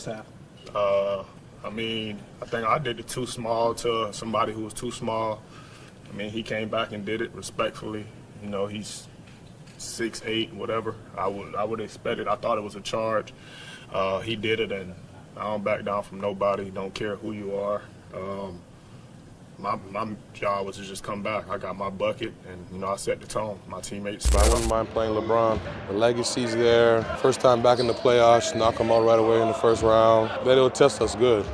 Half. I mean, I think I did it too small to somebody who was too small. I mean, he came back and did it respectfully. You know, he's 6'8", whatever. I would expect it. I thought it was a charge. He did it, and I don't back down from nobody. Don't care who you are. My job was to just come back. I got my bucket, and I set the tone. My teammates. I wouldn't mind playing LeBron. The legacy's there. First time back in the playoffs, knock them out right away in the first round. Then it'll test us good.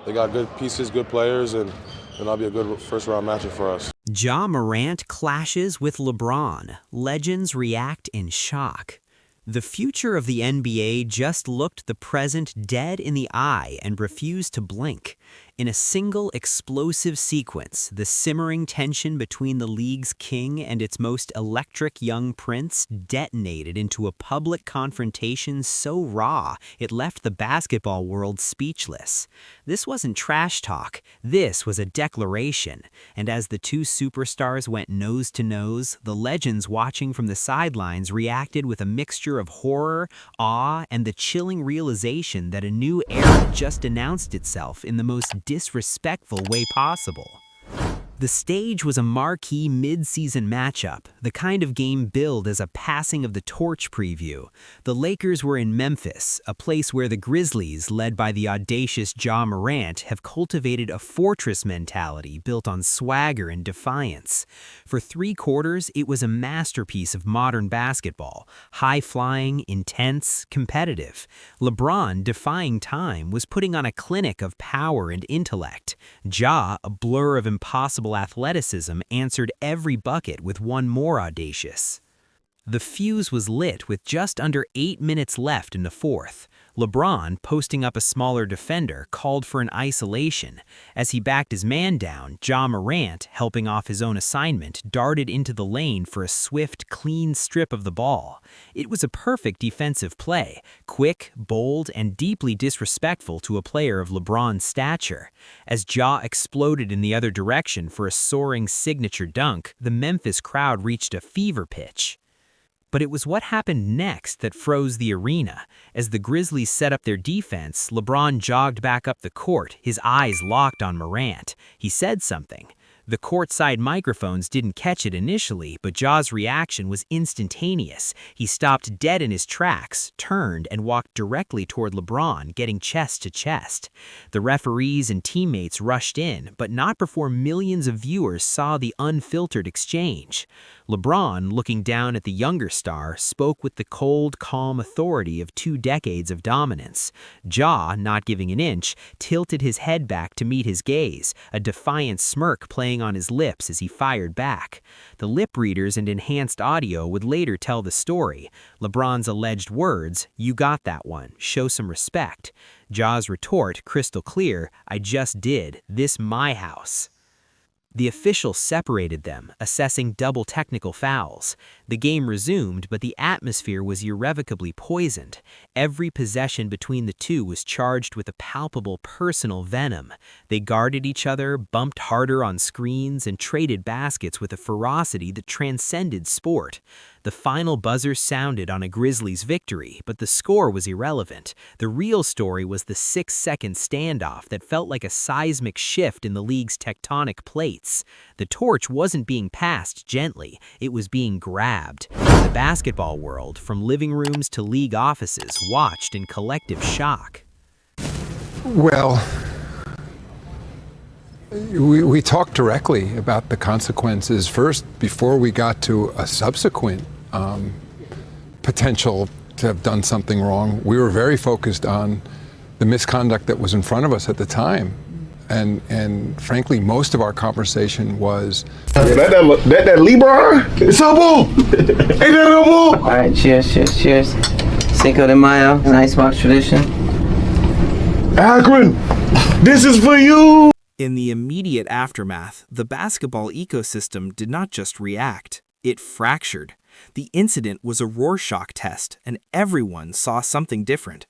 They got good pieces, good players, and that'll be a good first round matchup for us. Ja Morant clashes with LeBron. Legends react in shock. The future of the NBA just looked the present dead in the eye and refused to blink. In a single explosive sequence, the simmering tension between the league's king and its most electric young prince detonated into a public confrontation so raw it left the basketball world speechless. This wasn't trash talk, this was a declaration. And as the two superstars went nose to nose, the legends watching from the sidelines reacted with a mixture of horror, awe, and the chilling realization that a new era just announced itself in the most disrespectful way possible. The stage was a marquee mid-season matchup, the kind of game billed as a passing of the torch preview. The Lakers were in Memphis, a place where the Grizzlies, led by the audacious Ja Morant, have cultivated a fortress mentality built on swagger and defiance. For 3 quarters, it was a masterpiece of modern basketball, high-flying, intense, competitive. LeBron, defying time, was putting on a clinic of power and intellect. Ja, a blur of impossible athleticism, answered every bucket with one more audacious. The fuse was lit with just under 8 minutes left in the fourth. LeBron, posting up a smaller defender, called for an isolation. As he backed his man down, Ja Morant, helping off his own assignment, darted into the lane for a swift, clean strip of the ball. It was a perfect defensive play, quick, bold, and deeply disrespectful to a player of LeBron's stature. As Ja exploded in the other direction for a soaring signature dunk, the Memphis crowd reached a fever pitch. But it was what happened next that froze the arena. As the Grizzlies set up their defense, LeBron jogged back up the court, his eyes locked on Morant. He said something. The courtside microphones didn't catch it initially, but Ja's reaction was instantaneous. He stopped dead in his tracks, turned, and walked directly toward LeBron, getting chest to chest. The referees and teammates rushed in, but not before millions of viewers saw the unfiltered exchange. LeBron, looking down at the younger star, spoke with the cold, calm authority of 2 decades of dominance. Ja, not giving an inch, tilted his head back to meet his gaze, a defiant smirk playing on his lips as he fired back. The lip readers and enhanced audio would later tell the story. LeBron's alleged words, "You got that one, show some respect." Ja's retort, crystal clear, "I just did, this my house." The official separated them, assessing double technical fouls. The game resumed, but the atmosphere was irrevocably poisoned. Every possession between the two was charged with a palpable personal venom. They guarded each other, bumped harder on screens, and traded baskets with a ferocity that transcended sport. The final buzzer sounded on a Grizzlies victory, but the score was irrelevant. The real story was the 6-second standoff that felt like a seismic shift in the league's tectonic plates. The torch wasn't being passed gently, it was being grabbed. The basketball world, from living rooms to league offices, watched in collective shock. Well, we talked directly about the consequences first before we got to a subsequent potential to have done something wrong. We were very focused on the misconduct that was in front of us at the time. And frankly, most of our conversation was that LeBron? It's a ball! Ain't that a ball? All right, cheers. Cinco de Mayo, an icebox tradition. Akron, this is for you! In the immediate aftermath, the basketball ecosystem did not just react, it fractured. The incident was a Rorschach test, and everyone saw something different.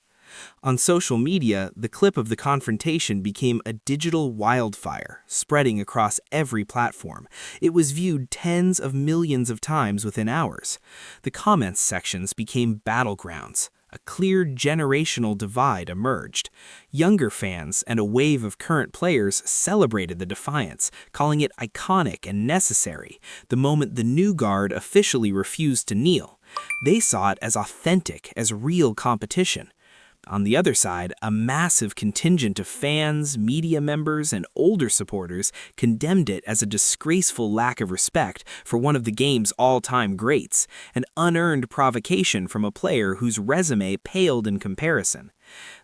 On social media, the clip of the confrontation became a digital wildfire, spreading across every platform. It was viewed tens of millions of times within hours. The comments sections became battlegrounds. A clear generational divide emerged. Younger fans and a wave of current players celebrated the defiance, calling it iconic and necessary, the moment the new guard officially refused to kneel. They saw it as authentic, as real competition. On the other side, a massive contingent of fans, media members, and older supporters condemned it as a disgraceful lack of respect for one of the game's all-time greats, an unearned provocation from a player whose resume paled in comparison.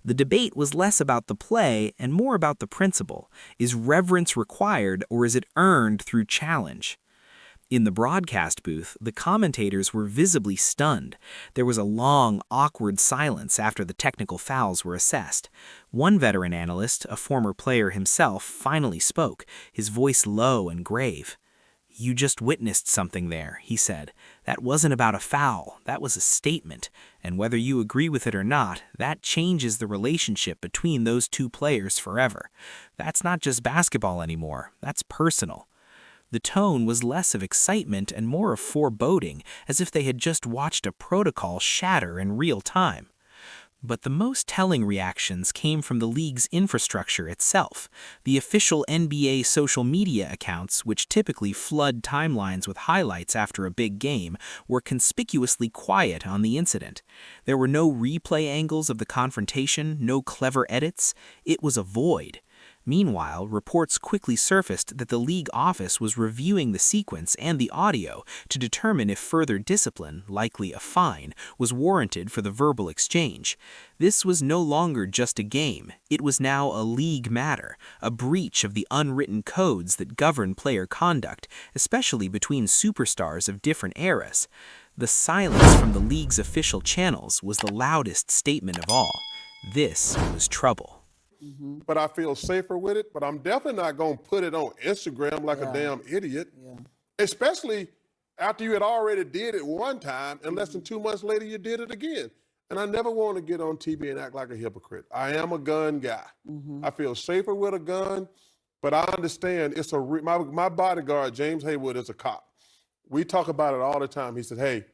The debate was less about the play and more about the principle. Is reverence required, or is it earned through challenge? In the broadcast booth, the commentators were visibly stunned. There was a long, awkward silence after the technical fouls were assessed. One veteran analyst, a former player himself, finally spoke, his voice low and grave. "You just witnessed something there," he said. "That wasn't about a foul, that was a statement. And whether you agree with it or not, that changes the relationship between those two players forever. That's not just basketball anymore, that's personal." The tone was less of excitement and more of foreboding, as if they had just watched a protocol shatter in real time. But the most telling reactions came from the league's infrastructure itself. The official NBA social media accounts, which typically flood timelines with highlights after a big game, were conspicuously quiet on the incident. There were no replay angles of the confrontation, no clever edits. It was a void. Meanwhile, reports quickly surfaced that the league office was reviewing the sequence and the audio to determine if further discipline, likely a fine, was warranted for the verbal exchange. This was no longer just a game. It was now a league matter, a breach of the unwritten codes that govern player conduct, especially between superstars of different eras. The silence from the league's official channels was the loudest statement of all. This was trouble. But I feel safer with it, but I'm definitely not going to put it on Instagram like a damn idiot. Especially after you had already did it one time and less than 2 months later you did it again. And I never want to get on TV and act like a hypocrite. I am a gun guy. I feel safer with a gun, but I understand it's my bodyguard, James Haywood, is a cop. We talk about it all the time. He said, hey,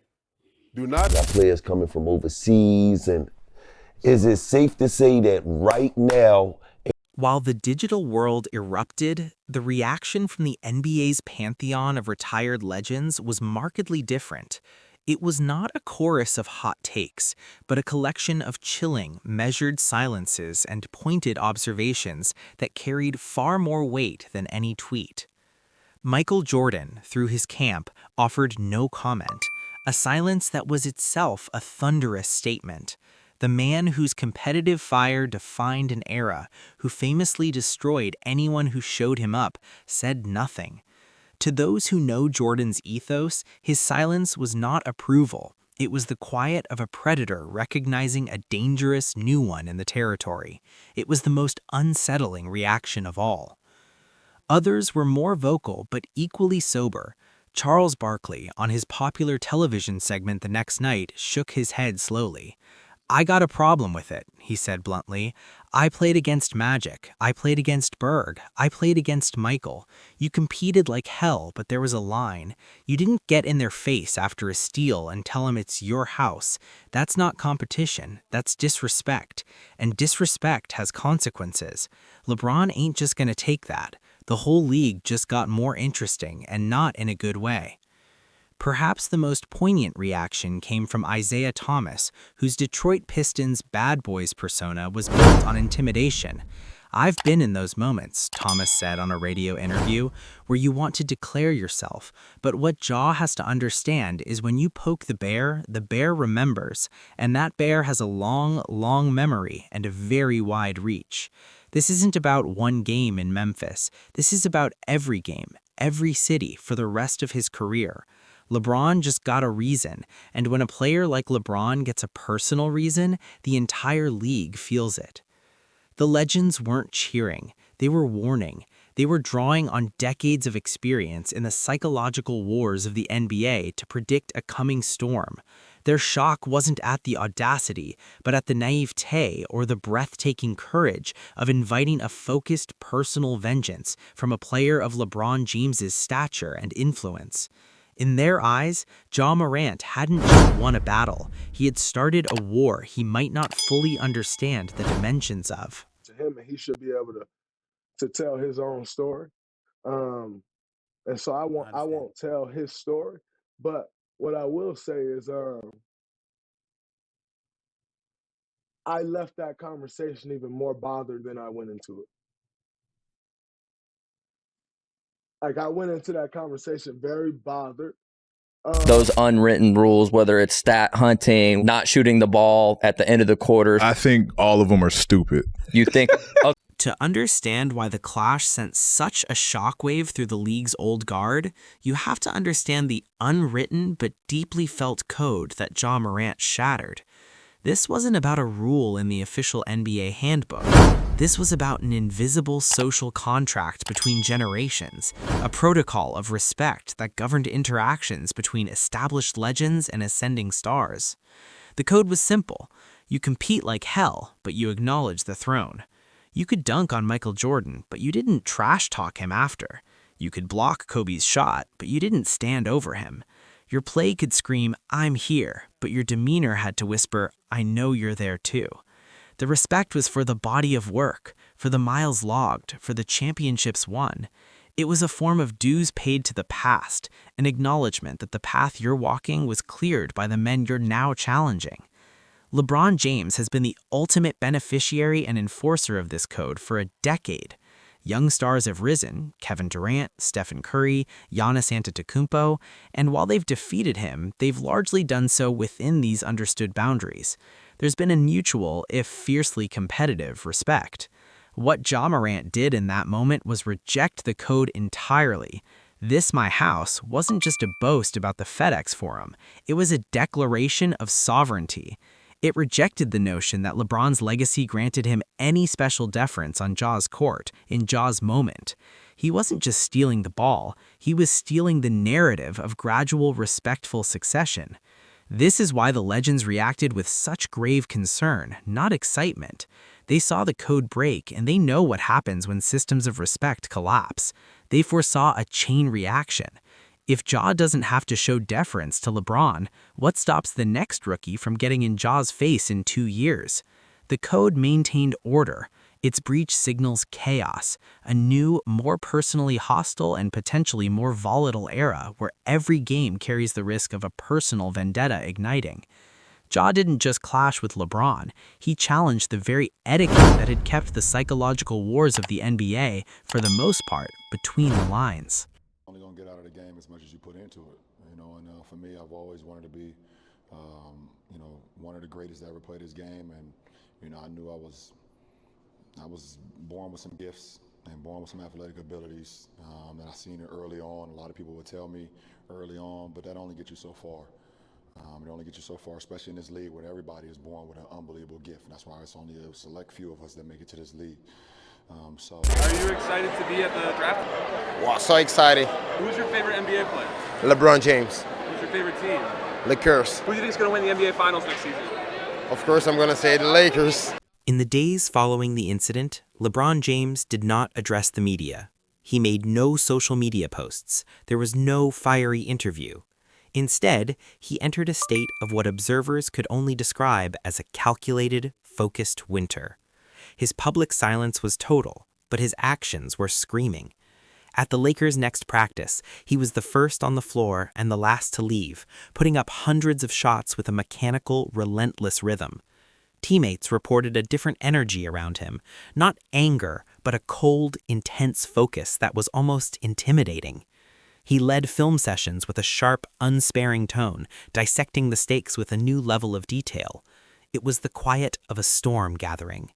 do not... Got players coming from overseas, and is it safe to say that right now... While the digital world erupted, the reaction from the NBA's pantheon of retired legends was markedly different. It was not a chorus of hot takes, but a collection of chilling, measured silences and pointed observations that carried far more weight than any tweet. Michael Jordan, through his camp, offered no comment, a silence that was itself a thunderous statement. The man whose competitive fire defined an era, who famously destroyed anyone who showed him up, said nothing. To those who know Jordan's ethos, his silence was not approval. It was the quiet of a predator recognizing a dangerous new one in the territory. It was the most unsettling reaction of all. Others were more vocal but equally sober. Charles Barkley, on his popular television segment the next night, shook his head slowly. "I got a problem with it," he said bluntly. "I played against Magic. I played against Berg. I played against Michael. You competed like hell, but there was a line. You didn't get in their face after a steal and tell them it's your house. That's not competition. That's disrespect. And disrespect has consequences. LeBron ain't just gonna take that. The whole league just got more interesting, and not in a good way." Perhaps the most poignant reaction came from Isaiah Thomas, whose Detroit Pistons bad boys persona was built on intimidation. "I've been in those moments," Thomas said on a radio interview, "where you want to declare yourself, but what Ja has to understand is when you poke the bear remembers, and that bear has a long, long memory and a very wide reach. This isn't about one game in Memphis. This is about every game, every city for the rest of his career. LeBron just got a reason, and when a player like LeBron gets a personal reason, the entire league feels it." The legends weren't cheering, they were warning. They were drawing on decades of experience in the psychological wars of the NBA to predict a coming storm. Their shock wasn't at the audacity, but at the naivete or the breathtaking courage of inviting a focused personal vengeance from a player of LeBron James's stature and influence. In their eyes, Ja Morant hadn't just won a battle, he had started a war he might not fully understand the dimensions of. To him, and he should be able to tell his own story. And so I won't tell his story, but what I will say is I left that conversation even more bothered than I went into it. Like I went into that conversation very bothered. Those unwritten rules, whether it's stat hunting, not shooting the ball at the end of the quarter. I think all of them are stupid. You think, To understand why the clash sent such a shockwave through the league's old guard, you have to understand the unwritten but deeply felt code that Ja Morant shattered. This wasn't about a rule in the official NBA handbook. This was about an invisible social contract between generations, a protocol of respect that governed interactions between established legends and ascending stars. The code was simple. You compete like hell, but you acknowledge the throne. You could dunk on Michael Jordan, but you didn't trash talk him after. You could block Kobe's shot, but you didn't stand over him. Your play could scream, "I'm here," but your demeanor had to whisper, "I know you're there too." The respect was for the body of work, for the miles logged, for the championships won. It was a form of dues paid to the past, an acknowledgement that the path you're walking was cleared by the men you're now challenging. LeBron James has been the ultimate beneficiary and enforcer of this code for a decade. Young stars have risen, Kevin Durant, Stephen Curry, Giannis Antetokounmpo, and while they've defeated him, they've largely done so within these understood boundaries. There's been a mutual, if fiercely competitive, respect. What Ja Morant did in that moment was reject the code entirely. This My House wasn't just a boast about the FedExForum, it was a declaration of sovereignty. It rejected the notion that LeBron's legacy granted him any special deference on Ja's court, in Ja's moment. He wasn't just stealing the ball, he was stealing the narrative of gradual, respectful succession. This is why the legends reacted with such grave concern, not excitement. They saw the code break, and they know what happens when systems of respect collapse. They foresaw a chain reaction. If Ja doesn't have to show deference to LeBron, what stops the next rookie from getting in Ja's face in 2 years? The code maintained order. Its breach signals chaos, a new, more personally hostile and potentially more volatile era where every game carries the risk of a personal vendetta igniting. Ja didn't just clash with LeBron, he challenged the very etiquette that had kept the psychological wars of the NBA, for the most part, between the lines. Only gonna get out of the game as much as you put into it, you know. And for me, I've always wanted to be, one of the greatest to ever play this game. And I knew I was born with some gifts and born with some athletic abilities. And I seen it early on. A lot of people would tell me early on, but that only gets you so far. It only gets you so far, especially in this league where everybody is born with an unbelievable gift. And that's why it's only a select few of us that make it to this league. Are you excited to be at the draft? Wow, so excited. Who's your favorite NBA player? LeBron James. Who's your favorite team? Lakers. Who do you think is going to win the NBA Finals next season? Of course, I'm going to say the Lakers. In the days following the incident, LeBron James did not address the media. He made no social media posts. There was no fiery interview. Instead, he entered a state of what observers could only describe as a calculated, focused winter. His public silence was total, but his actions were screaming. At the Lakers' next practice, he was the first on the floor and the last to leave, putting up hundreds of shots with a mechanical, relentless rhythm. Teammates reported a different energy around him, not anger, but a cold, intense focus that was almost intimidating. He led film sessions with a sharp, unsparing tone, dissecting the stakes with a new level of detail. It was the quiet of a storm gathering.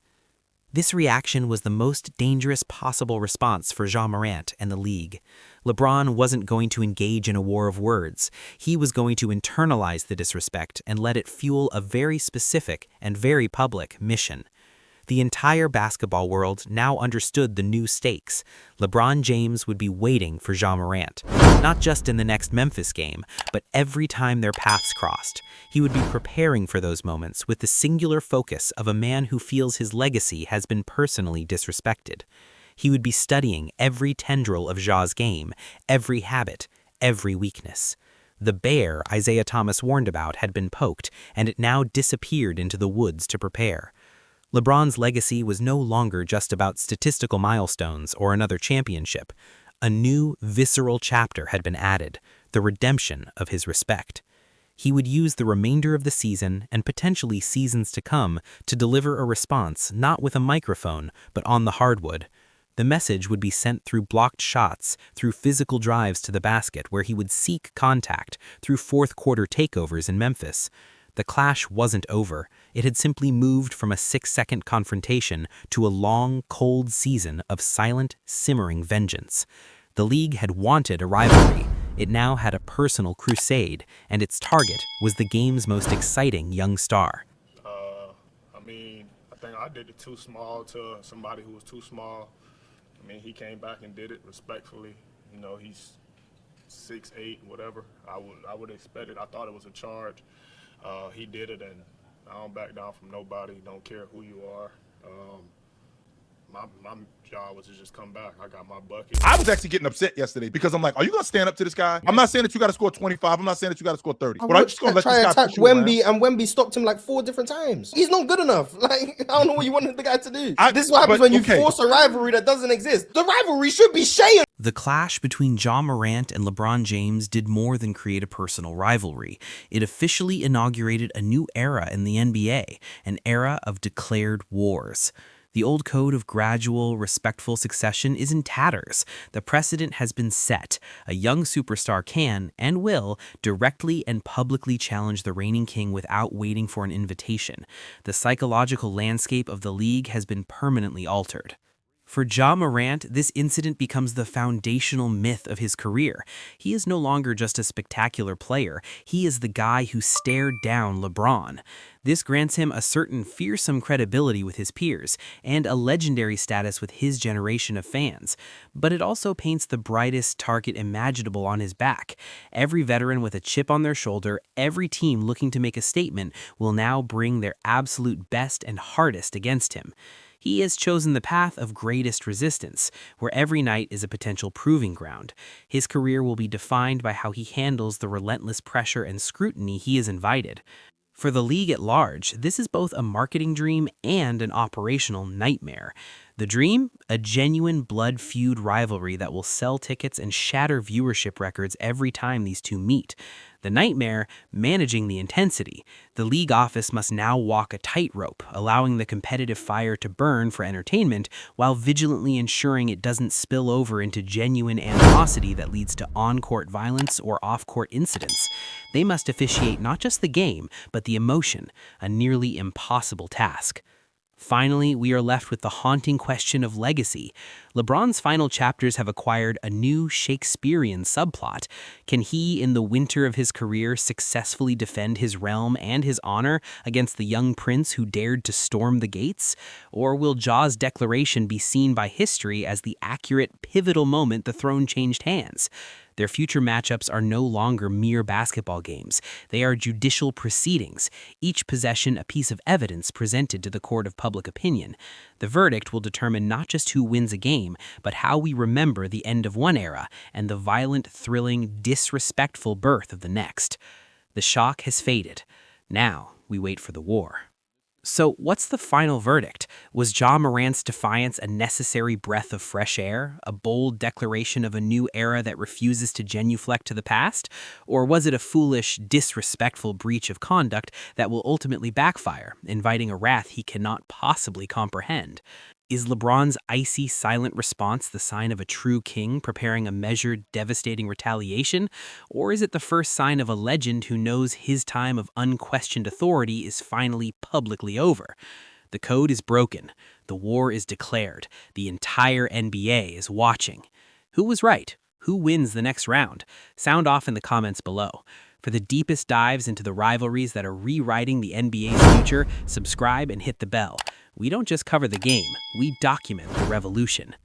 This reaction was the most dangerous possible response for Ja Morant and the league. LeBron wasn't going to engage in a war of words. He was going to internalize the disrespect and let it fuel a very specific and very public mission. The entire basketball world now understood the new stakes. LeBron James would be waiting for Ja Morant, not just in the next Memphis game, but every time their paths crossed. He would be preparing for those moments with the singular focus of a man who feels his legacy has been personally disrespected. He would be studying every tendril of Ja's game, every habit, every weakness. The bear Isaiah Thomas warned about had been poked, and it now disappeared into the woods to prepare. LeBron's legacy was no longer just about statistical milestones or another championship. A new, visceral chapter had been added, the redemption of his respect. He would use the remainder of the season and potentially seasons to come to deliver a response not with a microphone, but on the hardwood. The message would be sent through blocked shots, through physical drives to the basket where he would seek contact, through fourth-quarter takeovers in Memphis. The clash wasn't over. It had simply moved from a 6-second confrontation to a long, cold season of silent, simmering vengeance. The league had wanted a rivalry. It now had a personal crusade, and its target was the game's most exciting young star. I think I did it too small to somebody who was too small. He came back and did it respectfully. He's 6'8", whatever. I would expect it. I thought it was a charge. He did it, and I don't back down from nobody. Don't care who you are. My job was to just come back. I got my bucket. I was actually getting upset yesterday because I'm like, are you going to stand up to this guy? I'm not saying that you got to score 25. I'm not saying that you got to score 30. But I'm just going to let try this guy attack push you Wemby, around. and Wemby stopped him like 4 different times. He's not good enough. Like, I don't know what you wanted the guy to do. This is what happens when you force a rivalry that doesn't exist. The rivalry should be Shea. The clash between Ja Morant and LeBron James did more than create a personal rivalry. It officially inaugurated a new era in the NBA, an era of declared wars. The old code of gradual, respectful succession is in tatters. The precedent has been set. A young superstar can, and will, directly and publicly challenge the reigning king without waiting for an invitation. The psychological landscape of the league has been permanently altered. For Ja Morant, this incident becomes the foundational myth of his career. He is no longer just a spectacular player. He is the guy who stared down LeBron. This grants him a certain fearsome credibility with his peers and a legendary status with his generation of fans. But it also paints the brightest target imaginable on his back. Every veteran with a chip on their shoulder, every team looking to make a statement will now bring their absolute best and hardest against him. He has chosen the path of greatest resistance, where every night is a potential proving ground. His career will be defined by how he handles the relentless pressure and scrutiny he has invited. For the league at large, this is both a marketing dream and an operational nightmare. The dream? A genuine blood feud rivalry that will sell tickets and shatter viewership records every time these two meet. The nightmare? Managing the intensity. The league office must now walk a tightrope, allowing the competitive fire to burn for entertainment while vigilantly ensuring it doesn't spill over into genuine animosity that leads to on-court violence or off-court incidents. They must officiate not just the game, but the emotion, a nearly impossible task. Finally, we are left with the haunting question of legacy. LeBron's final chapters have acquired a new Shakespearean subplot. Can he, in the winter of his career, successfully defend his realm and his honor against the young prince who dared to storm the gates? Or will Ja's declaration be seen by history as the accurate, pivotal moment the throne changed hands? Their future matchups are no longer mere basketball games. They are judicial proceedings, each possession a piece of evidence presented to the court of public opinion. The verdict will determine not just who wins a game, but how we remember the end of one era and the violent, thrilling, disrespectful birth of the next. The shock has faded. Now we wait for the war. So what's the final verdict? Was Ja Morant's defiance a necessary breath of fresh air, a bold declaration of a new era that refuses to genuflect to the past? Or was it a foolish, disrespectful breach of conduct that will ultimately backfire, inviting a wrath he cannot possibly comprehend? Is LeBron's icy, silent response the sign of a true king preparing a measured, devastating retaliation? Or is it the first sign of a legend who knows his time of unquestioned authority is finally publicly over? The code is broken. The war is declared. The entire NBA is watching. Who was right? Who wins the next round? Sound off in the comments below. For the deepest dives into the rivalries that are rewriting the NBA's future, subscribe and hit the bell. We don't just cover the game, we document the revolution.